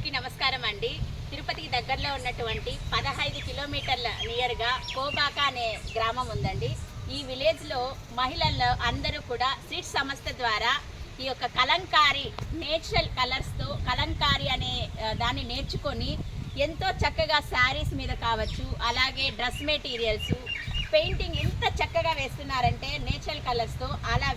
అందరికీ నమస్కారం అండి. తిరుపతికి దగ్గరలో ఉన్నటువంటి 15 కిలోమీటర్ల నియర్గా కోబాక అనే గ్రామం ఉందండి. ఈ విలేజ్లో మహిళలు అందరూ కూడా సిడ్స్ సంస్థ ద్వారా ఈ యొక్క కలంకారీ నేచురల్ కలర్స్తో కలంకారీ అనే దాన్ని నేర్చుకొని ఎంతో చక్కగా శారీస్ మీద కావచ్చు, అలాగే డ్రెస్ మెటీరియల్స్, పెయింటింగ్ ఎంత చక్కగా వేస్తున్నారంటే నేచురల్ కలర్స్తో అలా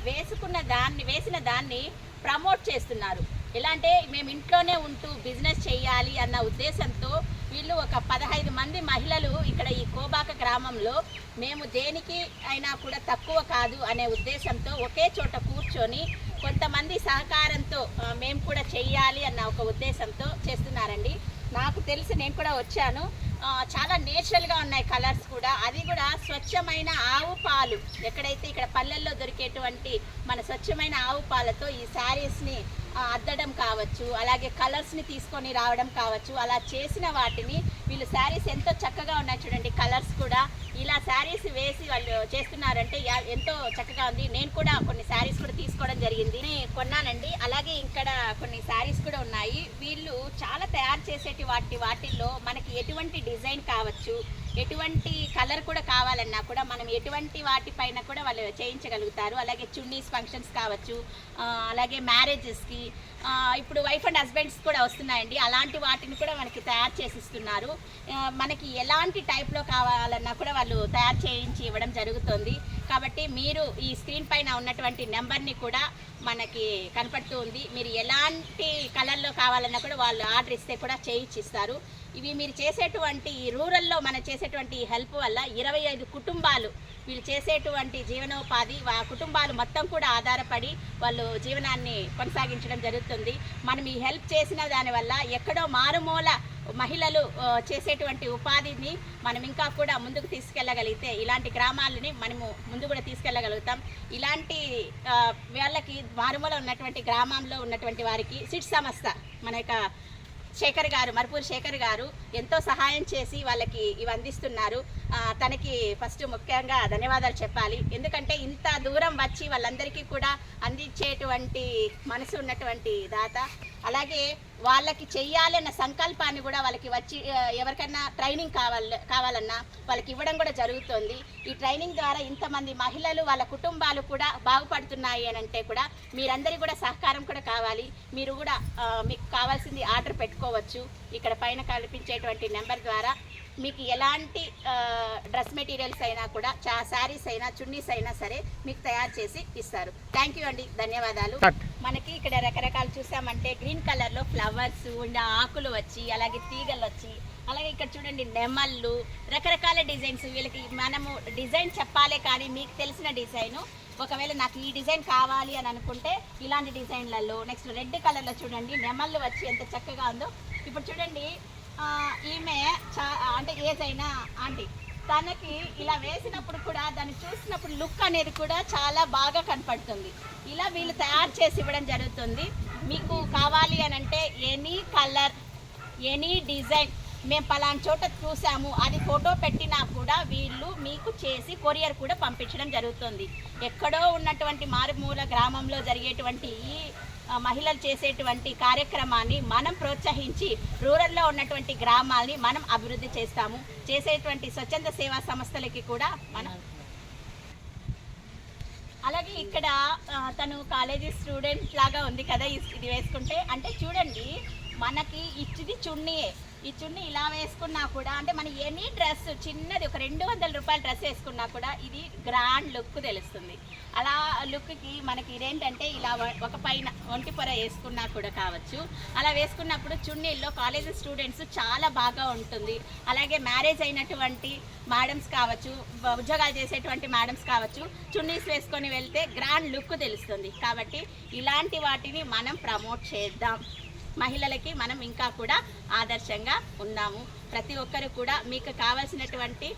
వేసిన దాన్ని ప్రమోట్ చేస్తున్నారు. ఎలా అంటే మేము ఇంట్లోనే ఉంటూ బిజినెస్ చేయాలి అన్న ఉద్దేశంతో వీళ్ళు ఒక 15 మంది మహిళలు ఇక్కడ ఈ కోబాక గ్రామంలో మేము దేనికి అయినా కూడా తక్కువ కాదు అనే ఉద్దేశంతో ఒకే చోట కూర్చొని కొంతమంది సహకారంతో మేము కూడా చెయ్యాలి అన్న ఒక ఉద్దేశంతో చేస్తున్నారండి. నాకు తెలిసి నేను కూడా వచ్చాను. చాలా నేచురల్గా ఉన్నాయి కలర్స్ కూడా, అది కూడా స్వచ్ఛమైన ఆవు పాలు, ఎక్కడైతే ఇక్కడ పల్లెల్లో దొరికేటువంటి మన స్వచ్ఛమైన ఆవు పాలతో ఈ శారీస్ని అద్దడం కావచ్చు, అలాగే కలర్స్ని తీసుకొని రావడం కావచ్చు. అలా చేసిన వాటిని వీళ్ళు శారీస్ ఎంతో చక్కగా ఉన్నాయి చూడండి. కలర్స్ కూడా ఇలా శారీస్ వేసి వాళ్ళు చేస్తున్నారంటే ఎంతో చక్కగా ఉంది. నేను కూడా కొన్ని శారీస్ కూడా తీసుకోవడం జరిగింది, కొన్నానండి. అలాగే ఇక్కడ కొన్ని శారీస్ కూడా ఉన్నాయి. వీళ్ళు చాలా తయారు చేసేటి వాటిల్లో మనకి ఎటువంటి డిజైన్ కావచ్చు, ఎటువంటి కలర్ కూడా కావాలన్నా కూడా మనం ఎటువంటి వాటిపైన కూడా వాళ్ళు చేయించగలుగుతారు. అలాగే చున్నీస్ ఫంక్షన్స్ కావచ్చు, అలాగే మ్యారేజెస్కి, ఇప్పుడు వైఫ్ అండ్ హస్బెండ్స్ కూడా వస్తున్నాయండి. అలాంటి వాటిని కూడా మనకి తయారు చేసి ఇస్తున్నారు. మనకి ఎలాంటి టైప్లో కావాలన్నా కూడా వాళ్ళు తయారు చేయించి ఇవ్వడం జరుగుతుంది. కాబట్టి మీరు ఈ స్క్రీన్ పైన ఉన్నటువంటి నెంబర్ని కూడా మనకి కనపడుతూ ఉంది. మీరు ఎలాంటి కలర్లో కావాలన్నా కూడా వాళ్ళు ఆర్డర్ ఇస్తే కూడా చేయించిస్తారు. ఇవి మీరు చేసేటువంటి ఈ రూరల్లో మనం చేసేటువంటి హెల్ప్ వల్ల 25 కుటుంబాలు వీళ్ళు చేసేటువంటి జీవనోపాధి కుటుంబాలు మొత్తం కూడా ఆధారపడి వాళ్ళు జీవనాన్ని కొనసాగించడం జరుగుతుంది. మనం ఈ హెల్ప్ చేసిన దానివల్ల ఎక్కడో మారుమూల మహిళలు చేసేటువంటి ఉపాధిని మనం ఇంకా కూడా ముందుకు తీసుకెళ్ళగలిగితే ఇలాంటి గ్రామాలని మనము ముందు కూడా తీసుకెళ్ళగలుగుతాం. ఇలాంటి వాళ్ళకి మారుమూల ఉన్నటువంటి గ్రామంలో ఉన్నటువంటి వారికి సిడ్స్ సంస్థ మన యొక్క శేఖర్ గారు, మర్పూరి శేఖర్ గారు ఎంతో సహాయం చేసి వాళ్ళకి ఇవి అందిస్తున్నారు. తనకి ఫస్ట్ ముఖ్యంగా ధన్యవాదాలు చెప్పాలి. ఎందుకంటే ఇంత దూరం వచ్చి వాళ్ళందరికీ కూడా అందించేటువంటి మనసు ఉన్నటువంటి దాత. అలాగే వాళ్ళకి చెయ్యాలన్న సంకల్పాన్ని కూడా వాళ్ళకి వచ్చి ఎవరికైనా ట్రైనింగ్ కావాలన్నా వాళ్ళకి ఇవ్వడం కూడా జరుగుతుంది. ఈ ట్రైనింగ్ ద్వారా ఇంతమంది మహిళలు వాళ్ళ కుటుంబాలు కూడా బాగుపడుతున్నాయి అని అంటే కూడా మీరందరికీ కూడా సహకారం కూడా కావాలి. మీరు కూడా మీకు కావాల్సింది ఆర్డర్ పెట్టుకోవచ్చు. ఇక్కడ పైన కల్పించేటువంటి నెంబర్ ద్వారా మీకు ఎలాంటి డ్రెస్ మెటీరియల్స్ అయినా కూడా, శారీస్ అయినా, చున్నీస్ అయినా సరే మీకు తయారు చేసి ఇస్తారు. థ్యాంక్ యూ అండి, ధన్యవాదాలు. మనకి ఇక్కడ రకరకాలు చూసామంటే గ్రీన్ కలర్లో ఫ్లవర్స్ ఆకులు వచ్చి, అలాగే తీగలు వచ్చి, అలాగే ఇక్కడ చూడండి నెమళ్ళు, రకరకాల డిజైన్స్. వీళ్ళకి మనము డిజైన్ చెప్పాలే కానీ మీకు తెలిసిన డిజైను ఒకవేళ నాకు ఈ డిజైన్ కావాలి అని అనుకుంటే ఇలాంటి డిజైన్లలో, నెక్స్ట్ రెడ్ కలర్లో చూడండి నెమళ్ళు వచ్చి ఎంత చక్కగా ఉందో. ఇప్పుడు చూడండి ఈమె అంటే ఏజ్ అయినా ఆంటీ, తనకి ఇలా వేసినప్పుడు కూడా దాన్ని చూసినప్పుడు లుక్ అనేది కూడా చాలా బాగా కనపడుతుంది. ఇలా వీళ్ళు తయారు చేసి ఇవ్వడం జరుగుతుంది. మీకు కావాలి అని అంటే ఎనీ కలర్, ఎనీ డిజైన్ మేము పలానా చోట చూసాము అది ఫోటో పెట్టినా కూడా వీళ్ళు మీకు చేసి కొరియర్ కూడా పంపించడం జరుగుతుంది. ఎక్కడో ఉన్నటువంటి మారుమూల గ్రామంలో జరిగేటువంటి ఈ మహిళలు చేసేటువంటి కార్యక్రమాన్ని మనం ప్రోత్సహించి రూరల్లో ఉన్నటువంటి గ్రామాలని మనం అభివృద్ధి చేస్తాము. చేసేటువంటి స్వచ్ఛంద సేవా సంస్థలకి కూడా మనం. అలాగే ఇక్కడ తను కాలేజీ స్టూడెంట్ లాగా ఉంది కదా ఇది వేసుకుంటే. అంటే చూడండి మనకి ఇది చున్నీయే. ఈ చున్నీ ఇలా వేసుకున్నా కూడా అంటే మన ఎనీ డ్రెస్ చిన్నది ఒక 200 రూపాయల డ్రెస్ వేసుకున్నా కూడా ఇది గ్రాండ్ లుక్ తెలుస్తుంది. అలా లుక్కి మనకి ఇదేంటంటే ఇలా ఒక పైన ఒంటి పొర వేసుకున్నా కూడా కావచ్చు. అలా వేసుకున్నప్పుడు చున్నీల్లో కాలేజీ స్టూడెంట్స్ చాలా బాగా ఉంటుంది. అలాగే మ్యారేజ్ అయినటువంటి మేడమ్స్ కావచ్చు, ఉద్యోగాలు చేసేటువంటి మేడమ్స్ కావచ్చు, చున్నీస్ వేసుకొని వెళ్తే గ్రాండ్ లుక్ తెలుస్తుంది. కాబట్టి ఇలాంటి వాటిని మనం ప్రమోట్ చేద్దాం. మహిళలకి మనం ఇంకా కూడా ఆదర్శంగా ఉన్నాము. ప్రతి ఒక్కరు కూడా మీకు కావాల్సినటువంటి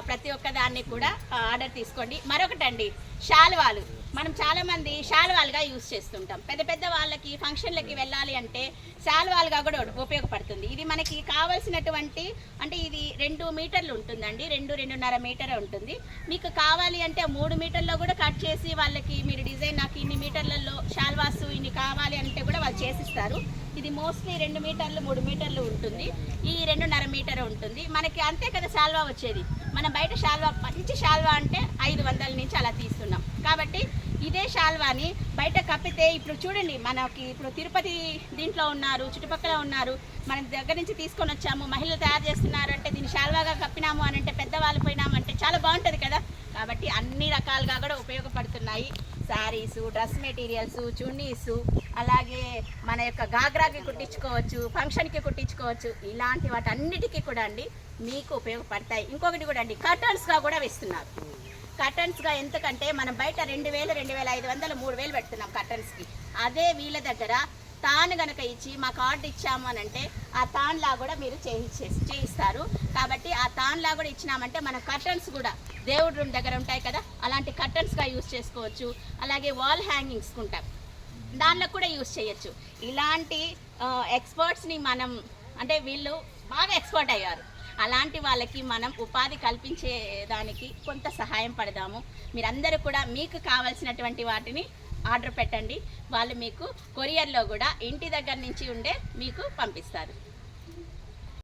ప్రతి ఒక్క దాన్ని కూడా ఆర్డర్ తీసుకోండి. మరొకటండి, శాలువాలు మనం చాలామంది శాలువాలుగా యూజ్ చేస్తుంటాం. పెద్ద పెద్ద వాళ్ళకి ఫంక్షన్లకి వెళ్ళాలి అంటే శాలువాలుగా కూడా ఉపయోగపడుతుంది. ఇది మనకి కావాల్సినటువంటి అంటే ఇది 2 మీటర్లు ఉంటుందండి, 2-2.5 మీటర్ ఉంటుంది. మీకు కావాలి అంటే 3 మీటర్లో కూడా కట్ చేసి వాళ్ళకి మీరు డిజైన్ నాకు ఇన్ని మీటర్లలో శాల్వాసు ఇన్ని కావాలి అంటే కూడా వాళ్ళు చేసిస్తారు. ఇది మోస్ట్లీ 2 మీటర్లు 3 మీటర్లు ఉంటుంది, ఈ 2.5 మీటర్ ఉంటుంది. మనకి అంతే కదా శాల్వా వచ్చేది. మనం బయట శాల్వా మంచి శాల్వా అంటే 500 నుంచి అలా తీస్తున్నాం. కాబట్టి ఇదే శాల్వాని బయట కప్పితే ఇప్పుడు చూడండి, మనకి ఇప్పుడు తిరుపతి దీంట్లో ఉన్నారు, చుట్టుపక్కల ఉన్నారు, మన దగ్గర నుంచి తీసుకొని వచ్చాము, మహిళలు తయారు చేస్తున్నారు అంటే దీన్ని శాల్వాగా కప్పినాము అని అంటే, పెద్దవాళ్ళు పోయినామంటే చాలా బాగుంటుంది కదా. కాబట్టి అన్ని రకాలుగా కూడా ఉపయోగపడుతున్నాయి. శారీసు, డ్రెస్ మెటీరియల్స్, చున్నీసు, అలాగే మన యొక్క గాగ్రాకి కుట్టించుకోవచ్చు, ఫంక్షన్కి కుట్టించుకోవచ్చు. ఇలాంటి వాటి అన్నిటికీ కూడా అండి మీకు ఉపయోగపడతాయి. ఇంకొకటి కూడా అండి, కర్టన్స్గా కూడా వేస్తున్నారు. కర్టన్స్గా ఎందుకంటే మనం బయట 2000, 2500, 3000 పెడుతున్నాం కర్టన్స్కి. అదే వీళ్ళ దగ్గర తాను గనక ఇచ్చి మా కార్డు ఇచ్చాము అని అంటే ఆ తాన్లా కూడా మీరు చేయిస్తారు. కాబట్టి ఆ తాన్లా కూడా ఇచ్చినామంటే మన కర్టన్స్ కూడా దేవుడి రూమ్ దగ్గర ఉంటాయి కదా, అలాంటి కర్టన్స్గా యూజ్ చేసుకోవచ్చు. అలాగే వాల్ హ్యాంగింగ్స్ ఉంటాం, దానిలో కూడా యూజ్ చేయొచ్చు. ఇలాంటి ఎక్స్పర్ట్స్ని మనం అంటే వీళ్ళు బాగా ఎక్స్పర్ట్ అయ్యారు, అలాంటి వాళ్ళకి మనం ఉపాధి కల్పించేదానికి కొంత సహాయం పడదాము. మీరందరూ కూడా మీకు కావాల్సినటువంటి వాటిని ఆర్డర్ పెట్టండి, వాళ్ళు మీకు కొరియర్లో కూడా ఇంటి దగ్గర నుంచి ఉండే మీకు పంపిస్తారు.